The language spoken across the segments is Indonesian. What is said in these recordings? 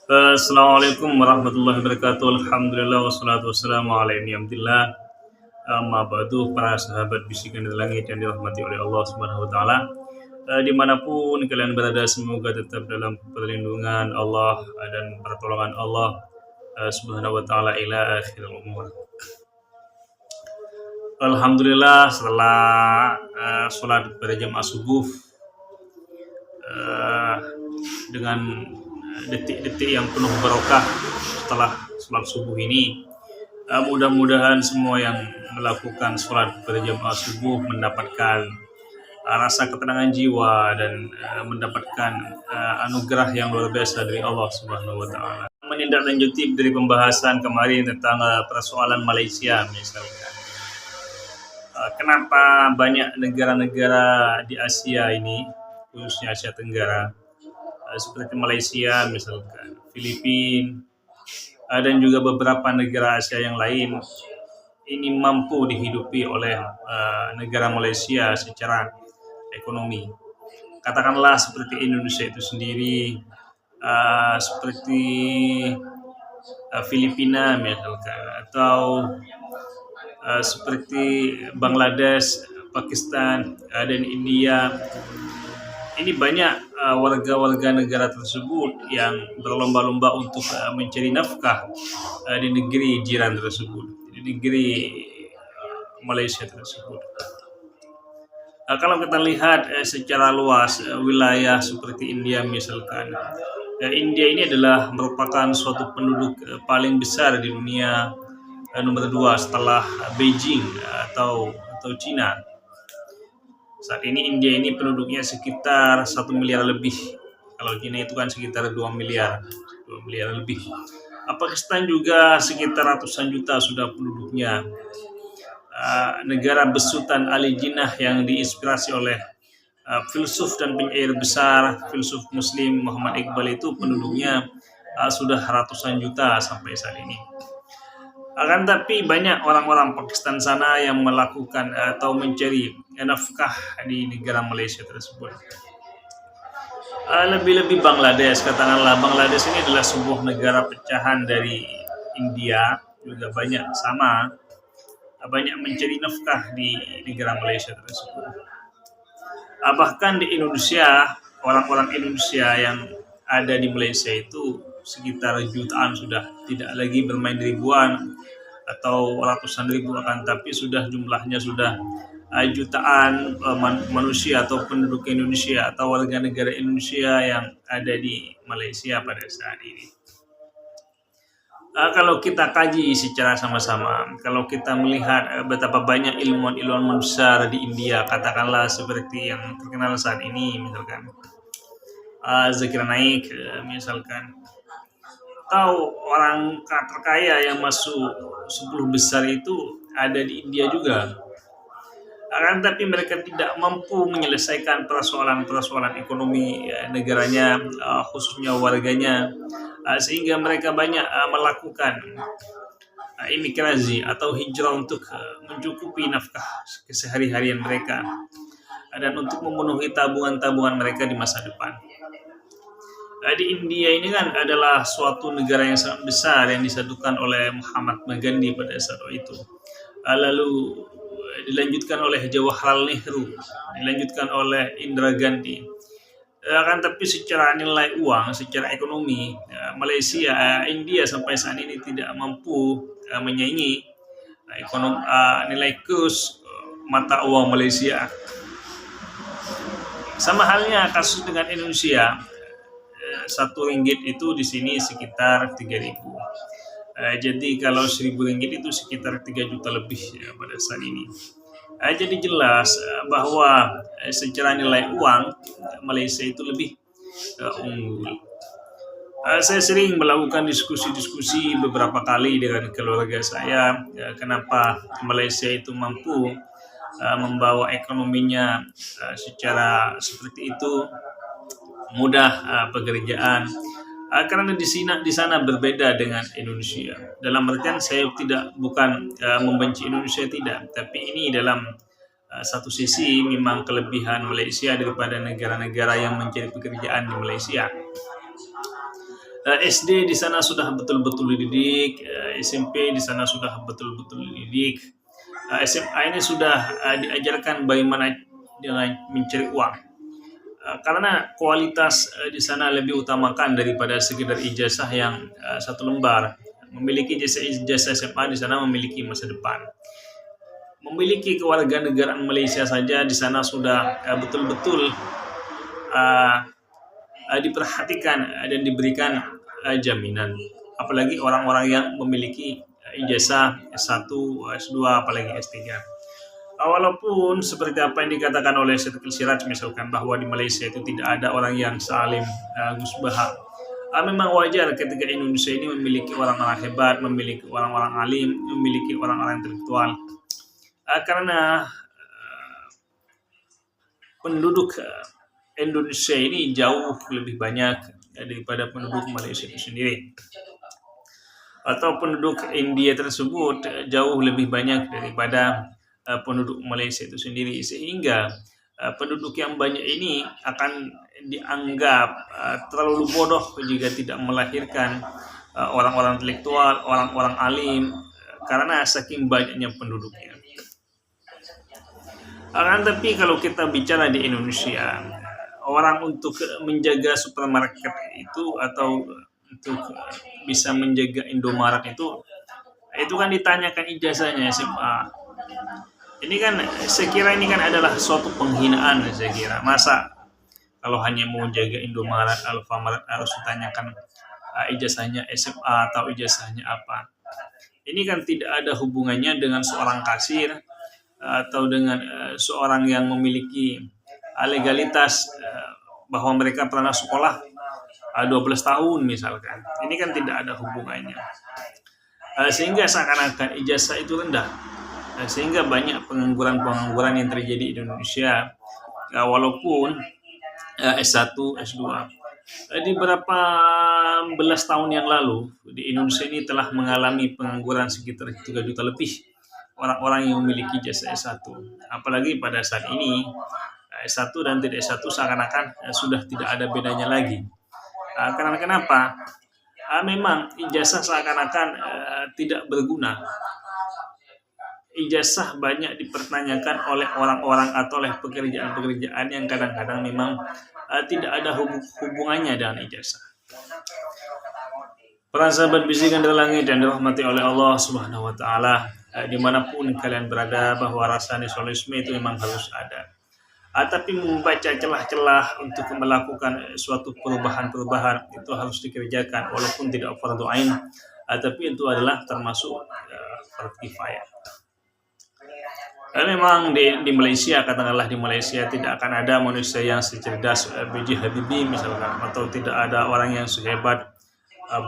Assalamualaikum warahmatullahi wabarakatuh. Alhamdulillah wassalatu wassalamu ala ni'matillah. Amma ba'du, para sahabat bisikan dari langit yang dirahmati oleh Allah Subhanahu wa taala. Dimanapun kalian berada, semoga tetap dalam perlindungan Allah dan pertolongan Allah Subhanahu wa taala ila akhiril umur. Alhamdulillah, setelah sholat pada jamaah subuh uh, dengan detik-detik yang penuh barokah setelah sholat subuh ini. Mudah-mudahan semua yang melakukan sholat berjamaah subuh mendapatkan rasa ketenangan jiwa dan mendapatkan anugerah yang luar biasa dari Allah Subhanahu wa taala. Menindaklanjuti dari pembahasan kemarin tentang persoalan Malaysia misalkan. Kenapa banyak negara-negara di Asia ini, khususnya Asia Tenggara, seperti Malaysia misalkan, Filipina, dan juga beberapa negara Asia yang lain ini mampu dihidupi oleh negara Malaysia secara ekonomi. Katakanlah seperti Indonesia itu sendiri, seperti Filipina misalkan, atau seperti Bangladesh, Pakistan, dan India. Ini banyak warga-warga negara tersebut yang berlomba-lomba untuk mencari nafkah di negeri jiran tersebut, di negeri Malaysia tersebut. Kalau kita lihat secara luas wilayah seperti India misalkan, India ini adalah merupakan suatu penduduk paling besar di dunia, nomor 2 setelah Beijing atau Cina. Saat ini India ini penduduknya sekitar 1 miliar lebih. Kalau Cina itu kan sekitar 2 miliar lebih. Pakistan juga sekitar ratusan juta sudah penduduknya. Negara besutan Ali Jinnah yang diinspirasi oleh filsuf dan penyair besar, filsuf Muslim Muhammad Iqbal, itu penduduknya sudah ratusan juta sampai saat ini. Akan tapi banyak orang-orang Pakistan sana yang melakukan atau mencari nafkah di negara Malaysia tersebut. Lebih-lebih Bangladesh, katakanlah Bangladesh ini adalah sebuah negara pecahan dari India, juga banyak mencari nafkah di negara Malaysia tersebut. Bahkan di Indonesia, orang-orang Indonesia yang ada di Malaysia itu sekitar jutaan, sudah tidak lagi bermain ribuan atau ratusan ribu, akan tapi jumlahnya sudah jutaan manusia atau penduduk Indonesia atau warga negara Indonesia yang ada di Malaysia pada saat ini. Kalau kita kaji secara sama-sama, kalau kita melihat betapa banyak ilmuwan-ilmuwan besar di India, katakanlah seperti yang terkenal saat ini misalkan Zakir Naik misalkan, atau orang terkaya yang masuk 10 besar itu ada di India juga. Akan tapi mereka tidak mampu menyelesaikan persoalan-persoalan ekonomi negaranya, khususnya warganya, sehingga mereka banyak melakukan imigrasi atau hijrah untuk mencukupi nafkah kesehari-harian mereka dan untuk memenuhi tabungan-tabungan mereka di masa depan. Di India ini kan adalah suatu negara yang sangat besar yang disatukan oleh Mahatma Gandhi pada saat itu. Lalu dilanjutkan oleh Jawaharlal Nehru, dilanjutkan oleh Indira Gandhi. Akan tapi secara nilai uang, secara ekonomi, India sampai saat ini tidak mampu menyaingi nilai kurs mata uang Malaysia. Sama halnya kasus dengan Indonesia, 1 ringgit itu di sini sekitar 3.000. Jadi kalau 1.000 ringgit itu sekitar 3 juta lebih pada saat ini. Jadi jelas bahwa secara nilai uang Malaysia itu lebih unggul. Saya sering melakukan diskusi beberapa kali dengan keluarga saya, kenapa Malaysia itu mampu membawa ekonominya secara seperti itu, mudah pekerjaan. Karena di sana berbeda dengan Indonesia. Dalam artian saya bukan membenci Indonesia, tidak, tapi ini dalam satu sisi memang kelebihan Malaysia daripada negara-negara yang mencari pekerjaan di Malaysia. SD di sana sudah betul-betul dididik, SMP di sana sudah betul-betul dididik, SMA ini sudah diajarkan bagaimana dengan mencari uang. Karena kualitas di sana lebih utamakan daripada sekedar ijazah yang satu lembar. Memiliki ijazah SMA di sana memiliki masa depan. Memiliki kewarganegaraan Malaysia saja di sana sudah betul-betul diperhatikan dan diberikan jaminan. Apalagi orang-orang yang memiliki ijazah S1, S2, apalagi S3. Walaupun seperti apa yang dikatakan oleh Syed Siraj misalkan bahwa di Malaysia itu tidak ada orang yang salim Gus Baha. Memang wajar ketika Indonesia ini memiliki orang-orang hebat, memiliki orang-orang alim, memiliki orang-orang intelektual. Karena penduduk Indonesia ini jauh lebih banyak daripada penduduk Malaysia itu sendiri. Atau penduduk India tersebut jauh lebih banyak daripada penduduk Malaysia itu sendiri, sehingga penduduk yang banyak ini akan dianggap terlalu bodoh jika tidak melahirkan orang-orang intelektual, orang-orang alim, karena saking banyaknya penduduknya. Tapi kalau kita bicara di Indonesia, orang untuk menjaga supermarket itu atau untuk bisa menjaga Indomaret itu kan ditanyakan ijazahnya SMA. Ini kan saya kira ini kan adalah suatu penghinaan, saya kira. Masa kalau hanya mau jaga Indomaret, Alfamart harus ditanyakan ijazahnya SMA atau ijazahnya apa. Ini kan tidak ada hubungannya dengan seorang kasir atau dengan seorang yang memiliki legalitas bahwa mereka pernah sekolah 12 tahun misalkan. Ini kan tidak ada hubungannya. Sehingga seakan-akan ijazah itu rendah. Sehingga banyak pengangguran-pengangguran yang terjadi di Indonesia walaupun S1, S2. Di beberapa belas tahun yang lalu di Indonesia ini telah mengalami pengangguran sekitar 3 juta lebih orang-orang yang memiliki ijazah S1. Apalagi pada saat ini S1 dan tidak S1 seakan-akan sudah tidak ada bedanya lagi. Karena kenapa? Memang ijazah seakan-akan tidak berguna. Ijazah banyak dipertanyakan oleh orang-orang atau oleh pekerjaan-pekerjaan yang kadang-kadang memang tidak ada hubungannya dengan ijazah. Para sahabat bisikan dari langit yang dirahmati oleh Allah Subhanahu wa taala, dimanapun kalian berada, bahwa rasa nasionalisme itu memang harus ada. Tapi membaca celah-celah untuk melakukan suatu perubahan-perubahan itu harus dikerjakan walaupun tidak fardhu ain, tapi itu adalah termasuk fardhu kifayah. Memang di Malaysia, katakanlah di Malaysia tidak akan ada manusia yang secerdas B.J. Habibie misalkan, atau tidak ada orang yang sehebat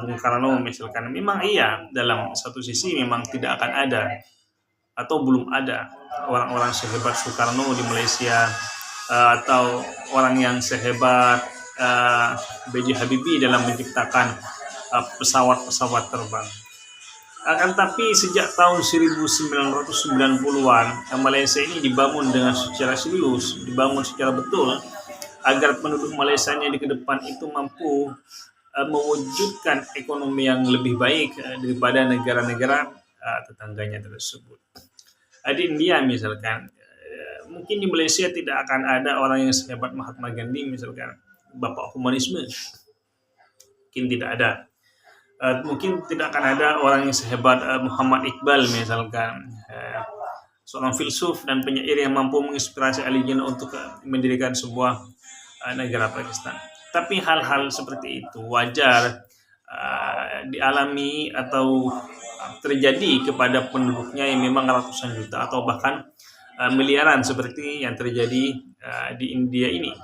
Bung Karno misalkan. Memang iya, dalam satu sisi memang tidak akan ada atau belum ada orang-orang sehebat Soekarno di Malaysia, atau orang yang sehebat B.J. Habibie dalam menciptakan pesawat-pesawat terbang. Tapi sejak tahun 1990-an Malaysia ini dibangun dengan secara serius, dibangun secara betul agar penduduk Malaysia di ke depan itu mampu mewujudkan ekonomi yang lebih baik daripada negara-negara tetangganya tersebut. Di India misalkan, mungkin di Malaysia tidak akan ada orang yang sehebat Mahatma Gandhi misalkan, bapak humanisme, mungkin tidak ada. Mungkin tidak akan ada orang yang sehebat Muhammad Iqbal misalkan, seorang filsuf dan penyair yang mampu menginspirasi Ali Jinnah untuk mendirikan sebuah negara Pakistan. Tapi hal-hal seperti itu wajar dialami atau terjadi kepada penduduknya yang memang ratusan juta atau bahkan miliaran seperti yang terjadi di India ini.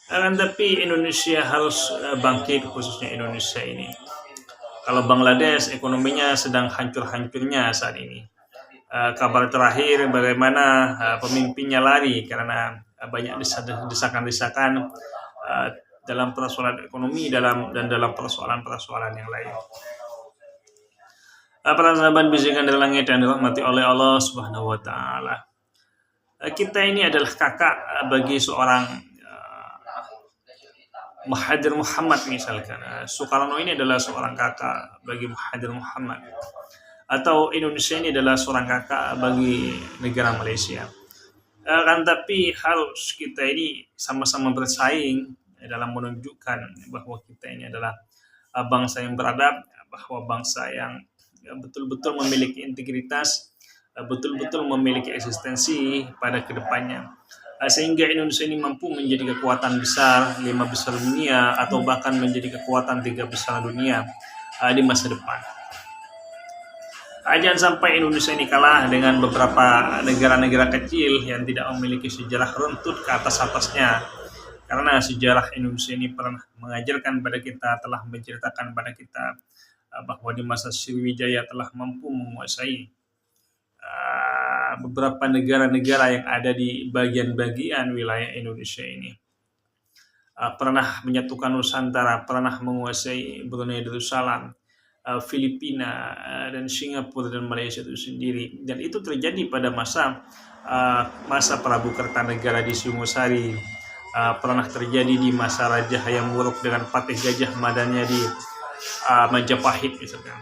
Tapi Indonesia harus bangkit, khususnya Indonesia ini. Kalau Bangladesh ekonominya sedang hancur-hancurnya saat ini. Kabar terakhir bagaimana pemimpinnya lari karena banyak desakan-desakan dalam persoalan ekonomi dan dalam persoalan-persoalan yang lain. Para sahabat bisikan dari langit yang dirahmati oleh Allah Subhanahu wa taala. Kita ini adalah kakak bagi seorang Mahathir Muhammad misalkan. Soekarno ini adalah seorang kakak bagi Mahathir Muhammad, atau Indonesia ini adalah seorang kakak bagi negara Malaysia. Kan tapi harus kita ini sama-sama bersaing dalam menunjukkan bahwa kita ini adalah bangsa yang beradab, bahwa bangsa yang betul-betul memiliki integritas, betul-betul memiliki eksistensi pada kedepannya. Sehingga Indonesia ini mampu menjadi kekuatan besar, 5 besar dunia, atau bahkan menjadi kekuatan 3 besar dunia di masa depan. Jangan sampai Indonesia ini kalah dengan beberapa negara-negara kecil yang tidak memiliki sejarah runtut ke atas-atasnya. Karena sejarah Indonesia ini pernah mengajarkan pada kita, telah menceritakan pada kita bahwa di masa Sriwijaya telah mampu menguasai beberapa negara-negara yang ada di bagian-bagian wilayah Indonesia ini. Pernah menyatukan Nusantara, pernah menguasai Brunei Darussalam, Filipina, dan Singapura dan Malaysia itu sendiri. Dan itu terjadi pada masa Prabu Kertanegara di Singosari, pernah terjadi di masa Raja Hayam Wuruk dengan Patih Gajah Madanya di Majapahit misalkan.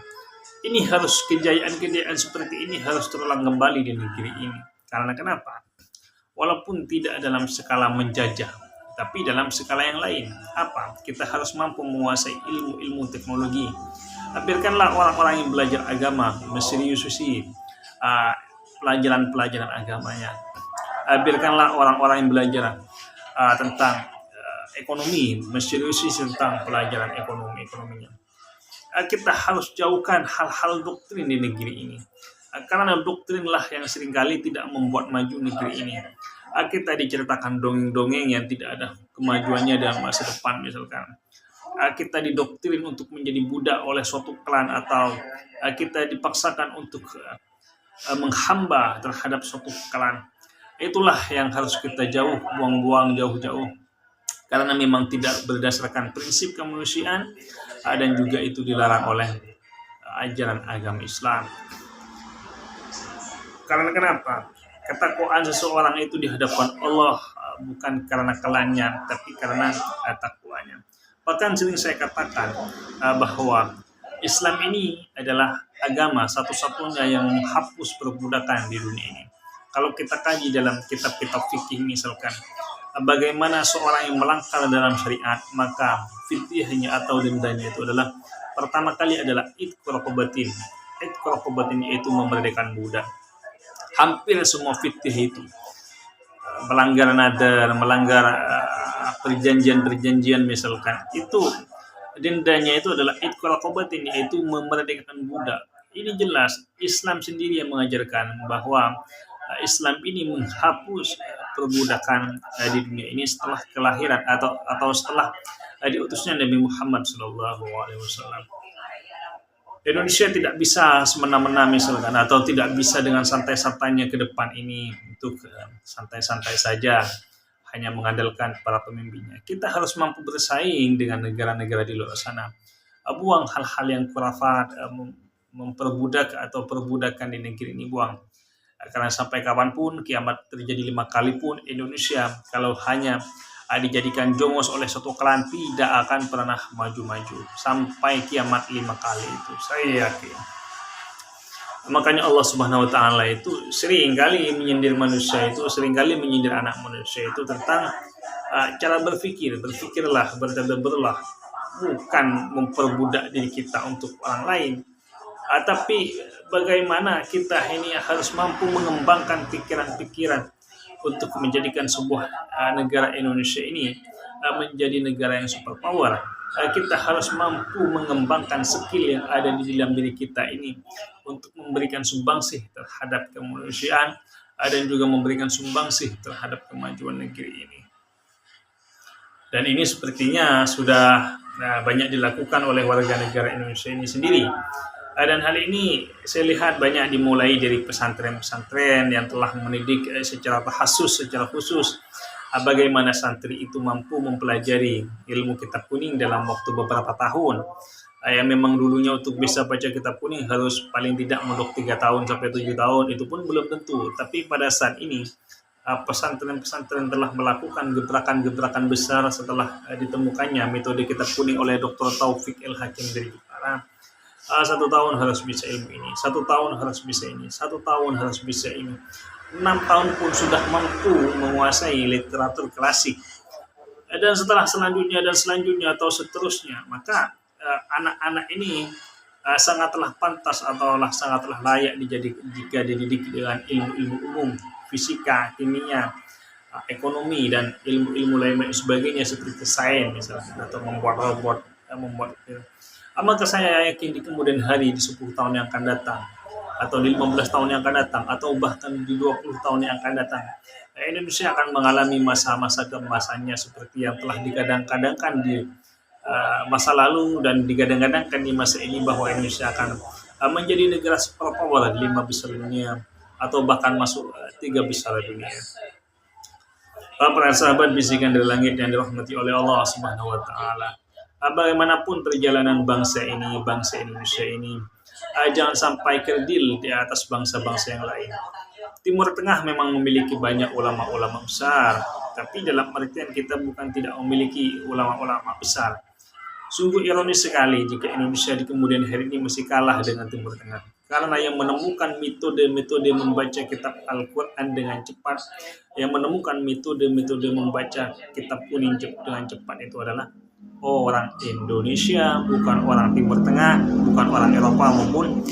Ini harus kejayaan-kejayaan seperti ini harus terulang kembali di negeri ini. Karena kenapa? Walaupun tidak dalam skala menjajah, tapi dalam skala yang lain. Apa? Kita harus mampu menguasai ilmu-ilmu teknologi. Biarkanlah orang-orang yang belajar agama menseriusi pelajaran-pelajaran agamanya. Biarkanlah orang-orang yang belajar tentang ekonomi menseriusi tentang pelajaran ekonominya. Kita harus jauhkan hal-hal doktrin di negeri ini, karena doktrinlah yang seringkali tidak membuat maju negeri ini. Kita diceritakan dongeng-dongeng yang tidak ada kemajuannya dalam masa depan misalkan. Kita didoktrin untuk menjadi budak oleh suatu klan, atau kita dipaksakan untuk menghamba terhadap suatu klan. Itulah yang harus kita buang-buang jauh-jauh, karena memang tidak berdasarkan prinsip kemanusiaan, dan juga itu dilarang oleh ajaran agama Islam. Karena kenapa? Ketakwaan seseorang itu di hadapan Allah bukan karena kelannya, tapi karena takwanya. Bahkan sering saya katakan bahwa Islam ini adalah agama satu-satunya yang menghapus perbudakan di dunia ini. Kalau kita kaji dalam kitab-kitab fikih misalkan, bagaimana seorang yang melanggar dalam syariat, maka fidyahnya atau dendanya itu adalah pertama kali adalah itqu raqabatin. Itqu raqabatin yaitu memerdekakan budak. Hampir semua fidyah itu melanggar nadar, melanggar perjanjian misalkan, itu dendanya itu adalah itqu raqabatin, yaitu memerdekakan budak. Ini jelas Islam sendiri yang mengajarkan bahwa Islam ini menghapus perbudakan di dunia ini setelah kelahiran atau setelah diutusnya Nabi Muhammad SAW. Indonesia tidak bisa semena-mena misalkan, atau tidak bisa dengan santai-santainya ke depan ini untuk santai-santai saja hanya mengandalkan para pemimpinnya. Kita harus mampu bersaing dengan negara-negara di luar sana. Buang hal-hal yang khurafat, memperbudak atau perbudakan di negeri ini, buang. Karena sampai kapanpun kiamat terjadi 5 kali pun, Indonesia kalau hanya dijadikan jongos oleh suatu klan tidak akan pernah maju-maju sampai kiamat 5 kali itu, saya yakin. Makanya Allah Subhanahu wa taala itu seringkali menyindir manusia, itu seringkali menyindir anak manusia itu tentang cara berpikirlah, bertadabburlah, bukan memperbudak diri kita untuk orang lain, tapi bagaimana kita ini harus mampu mengembangkan pikiran-pikiran untuk menjadikan sebuah negara Indonesia ini menjadi negara yang superpower. Kita harus mampu mengembangkan skill yang ada di dalam diri kita ini untuk memberikan sumbangsih terhadap kemanusiaan dan juga memberikan sumbangsih terhadap kemajuan negeri ini. Dan ini sepertinya sudah banyak dilakukan oleh warga negara Indonesia ini sendiri. Dan hal ini saya lihat banyak dimulai dari pesantren-pesantren yang telah mendidik secara khusus bagaimana santri itu mampu mempelajari ilmu kitab kuning dalam waktu beberapa tahun. Yang memang dulunya untuk bisa baca kitab kuning harus paling tidak mondok 3 tahun sampai 7 tahun, itu pun belum tentu. Tapi pada saat ini pesantren-pesantren telah melakukan gebrakan-gebrakan besar setelah ditemukannya metode kitab kuning oleh Dr. Taufik El Hakim dari Jepara. 1 tahun harus bisa ilmu ini, 1 tahun harus bisa ini, 1 tahun harus bisa ini. 6 tahun pun sudah mampu menguasai literatur klasik. Dan setelah selanjutnya atau seterusnya, maka anak-anak ini sangatlah pantas atau sangatlah layak jika dididik dengan ilmu-ilmu umum, fisika, kimia, ekonomi, dan ilmu-ilmu lain sebagainya seperti sains misalnya, atau membuat robot, membuat maka saya yakin di kemudian hari, di 10 tahun yang akan datang, atau di 15 tahun yang akan datang, atau bahkan di 20 tahun yang akan datang, Indonesia akan mengalami masa-masa keemasannya seperti yang telah digadang-gadangkan di masa lalu dan digadang-gadangkan di masa ini, bahwa Indonesia akan menjadi negara superpower 5 besar dunia, atau bahkan masuk 3 besar dunia. Para sahabat bisikan dari langit yang dirahmati oleh Allah Subhanahu wa taala, bagaimanapun perjalanan bangsa Indonesia ini, jangan sampai kerdil di atas bangsa-bangsa yang lain. Timur Tengah memang memiliki banyak ulama-ulama besar, tapi dalam artian kita bukan tidak memiliki ulama-ulama besar. Sungguh ironis sekali jika Indonesia di kemudian hari ini masih kalah dengan Timur Tengah. Karena yang menemukan metode-metode membaca kitab Al-Quran dengan cepat, yang menemukan metode-metode membaca kitab kuning dengan cepat itu adalah orang Indonesia, bukan orang Timur Tengah, bukan orang Eropa, maupun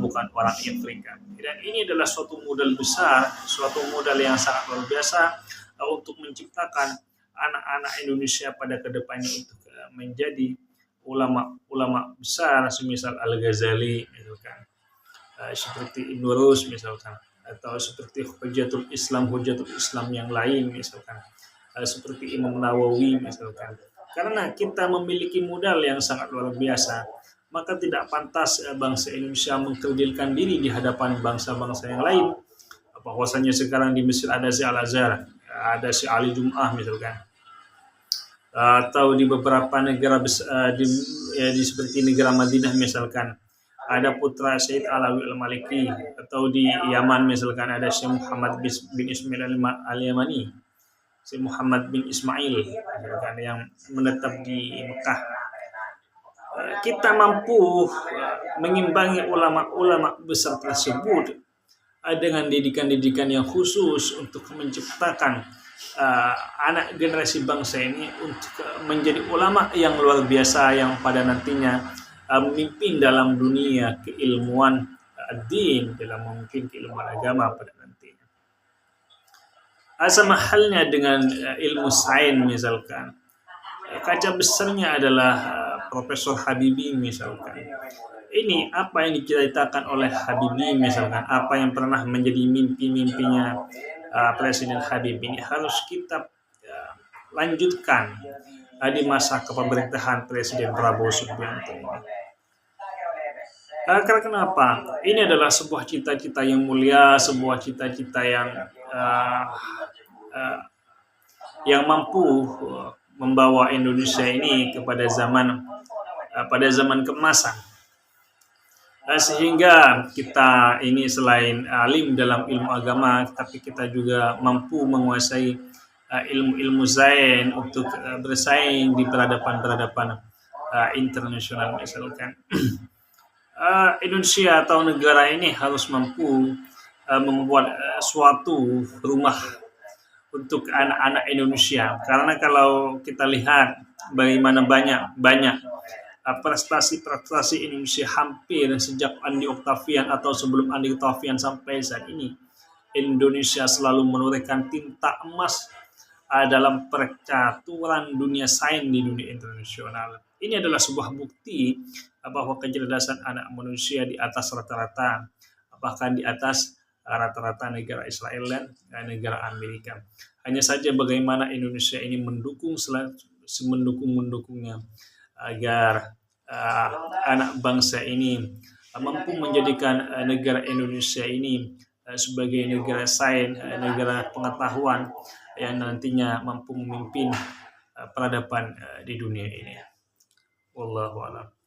bukan orang Afrika. Dan ini adalah suatu modal besar, suatu modal yang sangat luar biasa untuk menciptakan anak-anak Indonesia pada kedepannya untuk menjadi ulama-ulama besar, semisal Al-Ghazali misalkan, seperti Ibn Rus misalkan, atau seperti Hujatul Islam yang lain misalkan, seperti Imam Nawawi misalkan. Karena kita memiliki modal yang sangat luar biasa, maka tidak pantas bangsa Indonesia mengkerdilkan diri di hadapan bangsa-bangsa yang lain. Bahwasanya sekarang di Mesir ada si Al-Azhar, ada si Ali Jum'ah misalkan, atau di beberapa negara di seperti negara Madinah misalkan, ada putra Syed Alawi Al-Maliki, atau di Yaman misalkan ada Syekh Muhammad bin Ismail Al-Yamani, Syekh Muhammad bin Ismail misalkan, yang menetap di Mekah. Kita mampu mengimbangi ulama-ulama besar tersebut dengan didikan-didikan yang khusus untuk menciptakan anak generasi bangsa ini untuk menjadi ulama yang luar biasa, yang pada nantinya memimpin dalam dunia keilmuan din, dalam mungkin keilmuan agama pada nantinya. Sama halnya dengan ilmu sains misalkan, kaca besarnya adalah Profesor Habibie misalkan. Ini apa yang diceritakan oleh Habibie misalkan, apa yang pernah menjadi mimpi-mimpinya Presiden Habibie, ini harus kita lanjutkan di masa kepemerintahan Presiden Prabowo Subianto. Karena kenapa? Ini adalah sebuah cita-cita yang mulia, sebuah cita-cita yang mampu membawa Indonesia ini kepada pada zaman keemasan. Sehingga kita ini selain alim dalam ilmu agama, tapi kita juga mampu menguasai ilmu-ilmu sains untuk bersaing di peradaban-peradaban internasional misalkan. Indonesia atau negara ini harus mampu membuat suatu rumah untuk anak-anak Indonesia. Karena kalau kita lihat bagaimana banyak prestasi Indonesia hampir sejak Andi Octavian atau sebelum Andi Octavian sampai saat ini, Indonesia selalu menorehkan tinta emas dalam percaturan dunia sains di dunia internasional. Ini adalah sebuah bukti bahwa kecerdasan anak manusia di atas rata-rata, bahkan di atas rata-rata negara Israel dan negara Amerika. Hanya saja bagaimana Indonesia ini mendukungnya agar anak bangsa ini mampu menjadikan negara Indonesia ini sebagai negara sains, negara pengetahuan yang nantinya mampu memimpin peradaban di dunia ini. Wallahu a'lam.